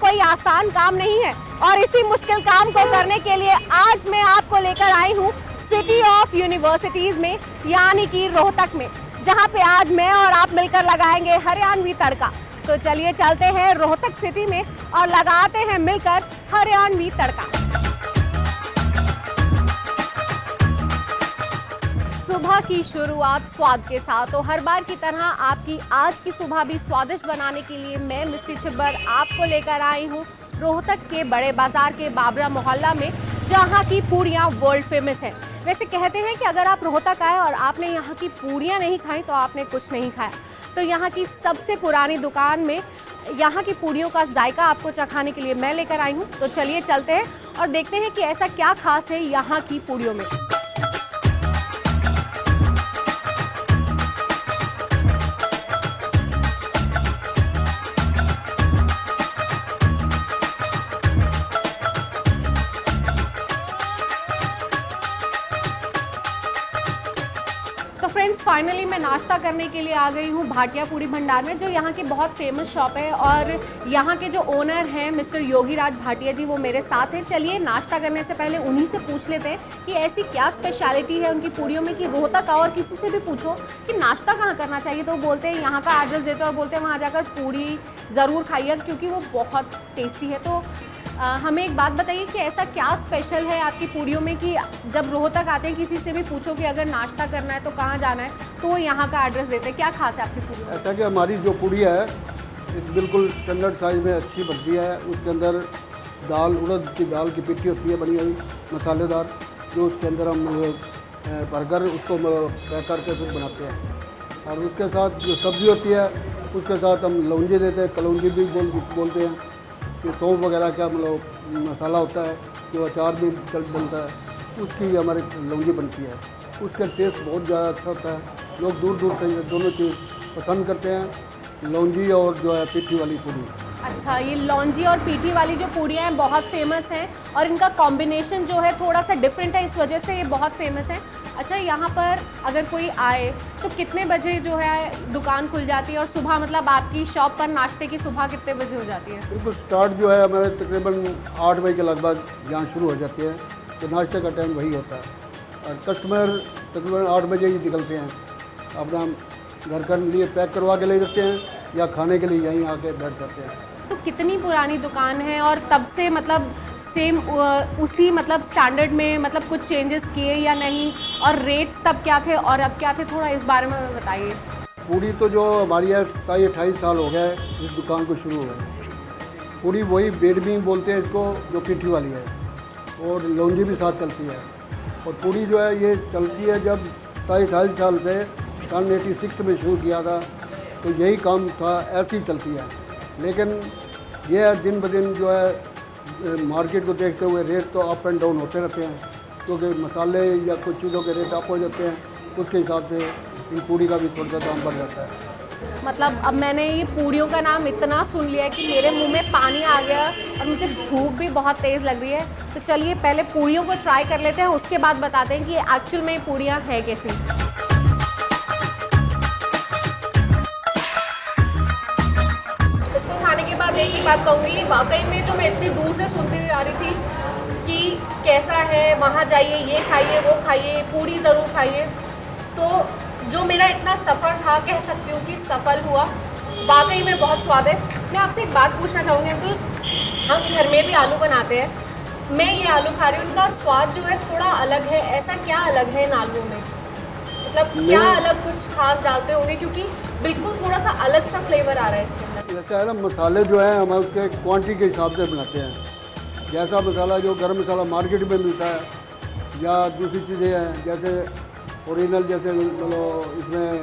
कोई आसान काम नहीं है और इसी मुश्किल काम को करने के लिए आज मैं आपको लेकर आई हूँ सिटी ऑफ यूनिवर्सिटीज़ में, यानी कि रोहतक में, जहाँ पे आज मैं और आप मिलकर लगाएंगे हरियाणवी तड़का। तो चलिए चलते हैं रोहतक सिटी में और लगाते हैं मिलकर हरियाणवी तड़का। सुबह की शुरुआत स्वाद के साथ, तो हर बार की तरह आपकी आज की सुबह भी स्वादिष्ट बनाने के लिए मैं मिस्टी छिब्बर आपको लेकर आई हूँ रोहतक के बड़े बाजार के बाबरा मोहल्ला में, जहाँ की पूड़ियाँ वर्ल्ड फेमस हैं। वैसे कहते हैं कि अगर आप रोहतक आए और आपने यहाँ की पूड़ियाँ नहीं खाई तो आपने कुछ नहीं खाया। तो यहाँ की सबसे पुरानी दुकान में यहाँ की पूड़ियों का जायका आपको चखाने के लिए मैं लेकर आई हूँ। तो चलिए चलते हैं और देखते हैं कि ऐसा क्या खास है यहाँ की पूड़ियों में। तो फ्रेंड्स, फाइनली मैं नाश्ता करने के लिए आ गई हूँ भाटिया पूड़ी भंडार में, जो यहाँ की बहुत फेमस शॉप है और यहाँ के जो ओनर हैं मिस्टर योगीराज भाटिया जी, वो मेरे साथ हैं। चलिए नाश्ता करने से पहले उन्हीं से पूछ लेते हैं कि ऐसी क्या स्पेशलिटी है उनकी पूड़ियों में कि रोहतक आओ और किसी से भी पूछो कि नाश्ता कहाँ करना चाहिए तो वो बोलते हैं, यहाँ का एड्रेस देते हैं और बोलते हैं वहाँ जाकर पूड़ी ज़रूर खाइए क्योंकि वो बहुत टेस्टी है। तो हमें एक बात बताइए कि ऐसा क्या स्पेशल है आपकी पूड़ियों में कि जब रोहतक आते हैं किसी से भी पूछो कि अगर नाश्ता करना है तो कहाँ जाना है तो वो यहाँ का एड्रेस देते हैं। क्या खास है आपकी पूड़ी में? ऐसा कि हमारी जो पूड़ी है एक बिल्कुल स्टैंडर्ड साइज़ में अच्छी बनती है। उसके अंदर दाल, उड़द की दाल की पिट्ठी होती है बनी हुई मसालेदार, जो उसके अंदर हम भरकर उसको पैक करके फिर बनाते हैं। और उसके साथ जो सब्ज़ी होती है उसके साथ हम लौंजी देते हैं, कलौंजी भी बोलते हैं। कि सौंफ वगैरह का मतलब मसाला होता है जो अचार भी बनता है, उसकी हमारी लौंजी बनती है। उसका टेस्ट बहुत ज़्यादा अच्छा होता है। लोग दूर दूर से दोनों चीज़ पसंद करते हैं, लौंजी और जो है पीठी वाली पूड़ी। अच्छा, ये लौंजी और पीठी वाली जो पूड़ियाँ हैं बहुत फेमस हैं और इनका कॉम्बिनेशन जो है थोड़ा सा डिफरेंट है, इस वजह से ये बहुत फेमस है। अच्छा, यहाँ पर अगर कोई आए तो कितने बजे जो है दुकान खुल जाती है और सुबह मतलब आपकी शॉप पर नाश्ते की सुबह कितने बजे हो जाती है? बिल्कुल स्टार्ट जो है हमारे तकरीबन 8 बजे के लगभग यहाँ शुरू हो जाती है, तो नाश्ते का टाइम वही होता है और कस्टमर तकरीबन 8 बजे ही निकलते हैं, अपना घर के लिए पैक करवा के ले जाते हैं या खाने के लिए यहीं आके बैठ जाते हैं। तो कितनी पुरानी दुकान है और तब से मतलब सेम उसी मतलब स्टैंडर्ड में मतलब कुछ चेंजेस किए या नहीं, और रेट्स तब क्या थे और अब क्या थे, थोड़ा इस बारे में बताइए। पूड़ी तो जो हमारी है 27-28 साल हो गए इस दुकान को शुरू हुए। पूड़ी वही बेडमी बोलते हैं इसको, जो पीठी वाली है, और लौंजी भी साथ चलती है। और पूड़ी जो है ये चलती है जब 27-28 साल से सन 86 में शुरू किया था, तो यही काम था, ऐसी चलती है। लेकिन यह दिन ब दिन जो है मार्केट को देखते हुए रेट तो अप एंड डाउन होते रहते हैं, क्योंकि मसाले या कुछ चीज़ों के रेट अप हो जाते हैं, उसके हिसाब से इन पूड़ी का भी थोड़ा सा दाम बढ़ जाता है। मतलब अब मैंने ये पूड़ियों का नाम इतना सुन लिया कि मेरे मुंह में पानी आ गया और मुझे भूख भी बहुत तेज़ लग रही है। तो चलिए पहले पूड़ियों को ट्राई कर लेते हैं, उसके बाद बताते हैं कि एक्चुअल में पूड़ियाँ हैं कैसी। एक ही बात कहूँगी, वाकई में जो मैं इतनी दूर से सुनती हुई आ रही थी कि कैसा है, वहाँ जाइए, ये खाइए, वो खाइए, पूड़ी ज़रूर खाइए, तो जो मेरा इतना सफ़र था कह सकती हूँ कि सफल हुआ। वाकई में बहुत स्वाद है। मैं आपसे एक बात पूछना चाहूँगी अंकल, हम घर में भी आलू बनाते हैं, मैं ये आलू खा रही हूँ, उनका स्वाद जो है थोड़ा अलग है, ऐसा क्या अलग है इन आलूओं में? मतलब क्या अलग कुछ खास डालते होंगे क्योंकि बिल्कुल थोड़ा सा अलग सा फ्लेवर आ रहा है इसके अंदर। जैसा है ना, मसाले जो है हम उसके क्वांटिटी के हिसाब से बनाते हैं। जैसा मसाला जो गर्म मसाला मार्केट में मिलता है या दूसरी चीज़ें हैं जैसे ओरिजिनल, जैसे मतलब इसमें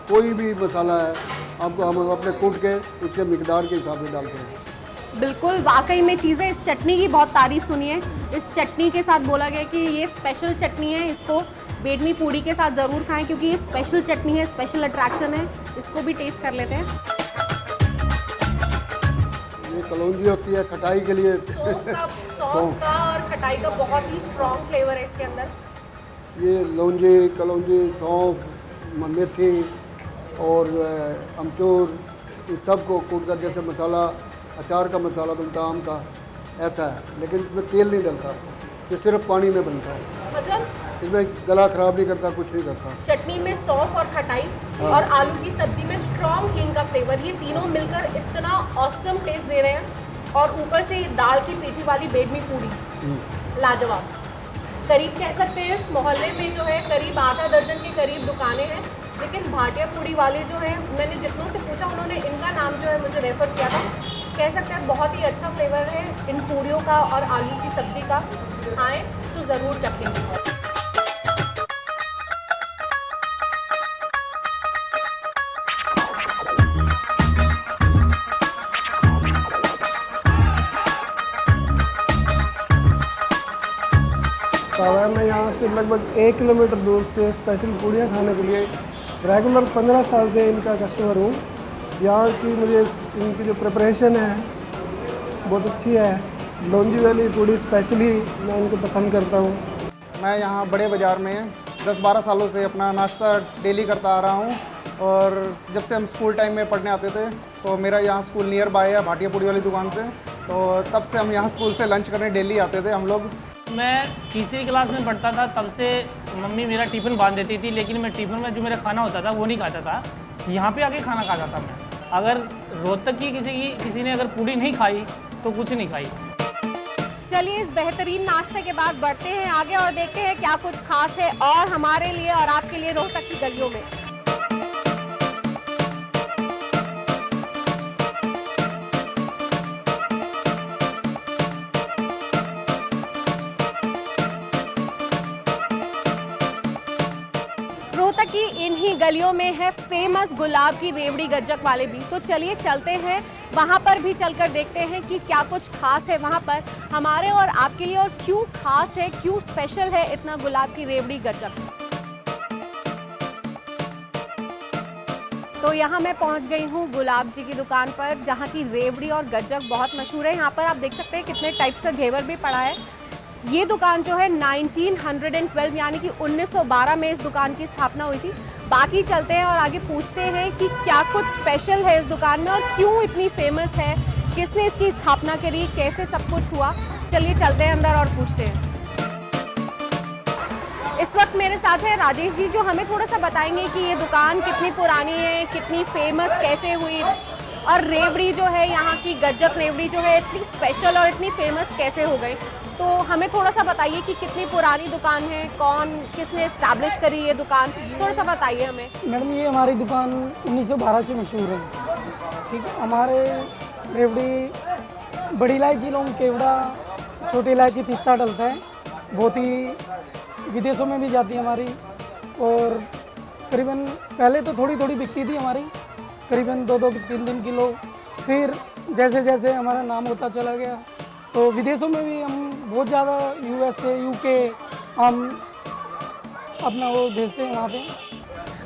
कोई भी मसाला है आपको हम अपने कूट के उसके मिकदार के हिसाब से डालते हैं। बिल्कुल, वाकई में चीज़ें, इस चटनी की बहुत तारीफ़ सुनी है। इस चटनी के साथ बोला गया कि ये स्पेशल चटनी है, इसको बेडमी पूड़ी के साथ ज़रूर खाएं क्योंकि ये स्पेशल चटनी है, स्पेशल अट्रैक्शन है। इसको भी टेस्ट कर लेते हैं। ये कलौंजी होती है खटाई के लिए, सॉस का और खटाई का बहुत ही स्ट्रॉन्ग फ्लेवर है इसके अंदर। ये लौंजी, कलौंजी, सौंफ, मेथी और अमचूर, इस सब को कूट कर जैसे मसाला अचार का मसाला बनता है, आम का, ऐसा है। लेकिन इसमें तेल नहीं डलता, ये सिर्फ पानी में बनता है। मतलब इसमें गला खराब नहीं करता, कुछ नहीं करता। चटनी में सौंफ और खटाई और आलू की सब्जी में स्ट्रॉन्ग हींग का फ्लेवर, ये तीनों मिलकर इतना ऑसम टेस्ट दे रहे हैं। और ऊपर से दाल की पीठी वाली बेडमी पूरी, लाजवाब। करीब कह सकते हैं इस मोहल्ले में जो है करीब आधा दर्जन के करीब दुकानें हैं, लेकिन भाटिया पूड़ी वाले जो हैं, मैंने जितनों से पूछा उन्होंने इनका नाम जो है मुझे रेफ़र किया था। कह सकते हैं बहुत ही अच्छा फ्लेवर है इन पूड़ियों का और आलू की सब्ज़ी का। आएँ तो ज़रूर चखेंगे। मैं यहाँ से लगभग 1 किलोमीटर दूर से स्पेशल पूड़ियाँ खाने के लिए रेगुलर 15 साल से इनका कस्टमर हूँ। यहाँ की मुझे इनकी जो प्रिपरेशन है बहुत अच्छी है। लौंजी वाली पूड़ी स्पेशली मैं इनको पसंद करता हूँ। मैं यहाँ बड़े बाज़ार में 10-12 सालों से अपना नाश्ता डेली करता आ रहा हूँ। और जब से हम स्कूल टाइम में पढ़ने आते थे तो मेरा यहाँ स्कूल नियर बाय है भाटिया पूड़ी वाली दुकान से, तो तब से हम यहाँ स्कूल से लंच करने डेली आते थे हम लोग। मैं तीसरी क्लास में पढ़ता था तब से मम्मी मेरा टिफ़िन बांध देती थी, लेकिन मैं टिफ़िन में जो मेरा खाना होता था वो नहीं खाता था। यहाँ पे आके खाना खाता था मैं। अगर रोहतक की किसी ने अगर पूड़ी नहीं खाई तो कुछ नहीं खाई। चलिए इस बेहतरीन नाश्ते के बाद बढ़ते हैं आगे और देखते हैं क्या कुछ खास है और हमारे लिए और आपके लिए रोहतक की गलियों में। रोहतक की इन्हीं गलियों में है फेमस गुलाब की रेवड़ी गज्जक वाले भी। तो चलिए चलते हैं वहाँ पर भी चलकर देखते हैं कि क्या कुछ खास है वहाँ पर हमारे और आपके लिए, और क्यों खास है, क्यों स्पेशल है इतना गुलाब की रेवड़ी गज्जक। तो यहाँ मैं पहुँच गई हूँ गुलाब जी की दुकान पर, जहाँ की रेवड़ी और गज्जक बहुत मशहूर है। यहाँ पर आप देख सकते हैं कितने टाइप का घेवर भी पड़ा है। ये दुकान जो है 1912 यानी कि 1912 में इस दुकान की स्थापना हुई थी। बाकी चलते हैं और आगे पूछते हैं कि क्या कुछ स्पेशल है इस दुकान में और क्यों इतनी फेमस है, किसने इसकी स्थापना करी, कैसे सब कुछ हुआ। चलिए चलते हैं अंदर और पूछते हैं। इस वक्त मेरे साथ है राजेश जी, जो हमें थोड़ा सा बताएंगे कि ये दुकान कितनी पुरानी है, कितनी फेमस कैसे हुई, और रेवड़ी जो है यहाँ की गज्जक रेवड़ी जो है इतनी स्पेशल और इतनी फेमस कैसे हो गई। तो हमें थोड़ा सा बताइए कि कितनी पुरानी दुकान है, कौन किसने इस्टेब्लिश करी ये दुकान, थोड़ा सा बताइए हमें। मैडम ये हमारी दुकान 1912 से मशहूर है। ठीक है, हमारे रेवड़ी बड़ी इलायची, लौंग, केवड़ा, छोटी इलायची, पिस्ता डलता है। बहुत ही विदेशों में भी जाती है हमारी। और करीबन पहले तो थोड़ी थोड़ी बिकती थी हमारी, करीबन 2-3 किलो। फिर जैसे जैसे हमारा नाम होता चला गया तो विदेशों में भी हम बहुत ज़्यादा USA, UK हम अपना वो भेजते हैं वहाँ पे।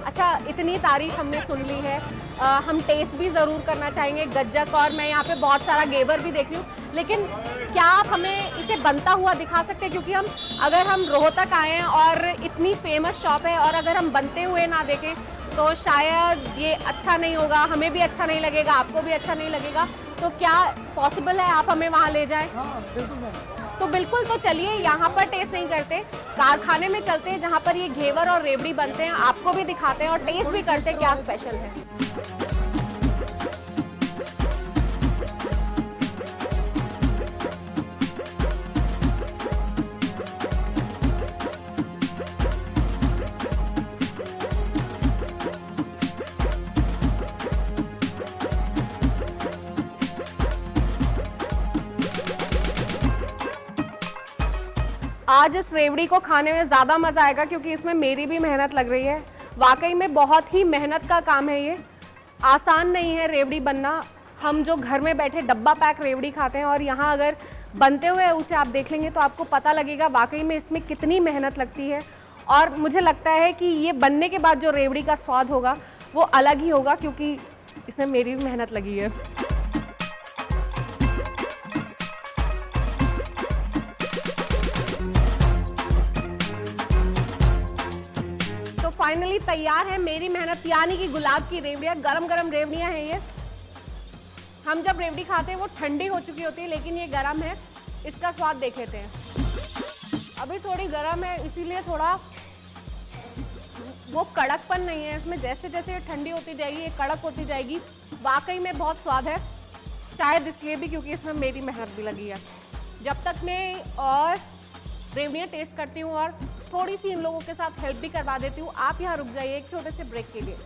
अच्छा, इतनी तारीफ हमने सुन ली है, हम टेस्ट भी ज़रूर करना चाहेंगे गज्जक, और मैं यहाँ पे बहुत सारा घेवर भी देख रही हूँ। लेकिन क्या आप हमें इसे बनता हुआ दिखा सकते हैं, क्योंकि अगर हम रोहतक आए हैं और इतनी फेमस शॉप है और अगर हम बनते हुए ना देखें तो शायद ये अच्छा नहीं होगा, हमें भी अच्छा नहीं लगेगा, आपको भी अच्छा नहीं लगेगा। तो क्या पॉसिबल है आप हमें वहाँ ले जाएं? हाँ बिल्कुल। तो बिल्कुल, तो चलिए यहाँ पर टेस्ट नहीं करते, कारखाने में चलते हैं जहाँ पर ये घेवर और रेवड़ी बनते हैं, आपको भी दिखाते हैं और टेस्ट भी करते हैं क्या स्पेशल है। आज इस रेवड़ी को खाने में ज़्यादा मज़ा आएगा क्योंकि इसमें मेरी भी मेहनत लग रही है। वाकई में बहुत ही मेहनत का काम है ये, आसान नहीं है रेवड़ी बनना। हम जो घर में बैठे डब्बा पैक रेवड़ी खाते हैं और यहाँ अगर बनते हुए उसे आप देख लेंगे तो आपको पता लगेगा वाकई में इसमें कितनी मेहनत लगती है। और मुझे लगता है कि ये बनने के बाद जो रेवड़ी का स्वाद होगा वो अलग ही होगा, क्योंकि इसमें मेरी भी मेहनत लगी है। तो फाइनली तैयार है मेरी मेहनत, यानी कि गुलाब की रेवड़ियाँ, गरम गरम रेवड़ियाँ हैं ये। हम जब रेवड़ी खाते हैं वो ठंडी हो चुकी होती है, लेकिन ये गर्म है। इसका स्वाद देख लेते हैं। अभी थोड़ी गर्म है, इसीलिए थोड़ा वो कड़कपन नहीं है इसमें। जैसे जैसे ये ठंडी होती जाएगी ये कड़क होती जाएगी। वाकई में बहुत स्वाद है, शायद इसलिए भी क्योंकि इसमें मेरी मेहनत भी लगी है। जब तक मैं और रेवड़ियाँ टेस्ट करती हूँ और थोड़ी सी इन लोगों के साथ हेल्प भी करवा देती हूँ, आप यहाँ रुक जाइए एक छोटे से ब्रेक के लिए।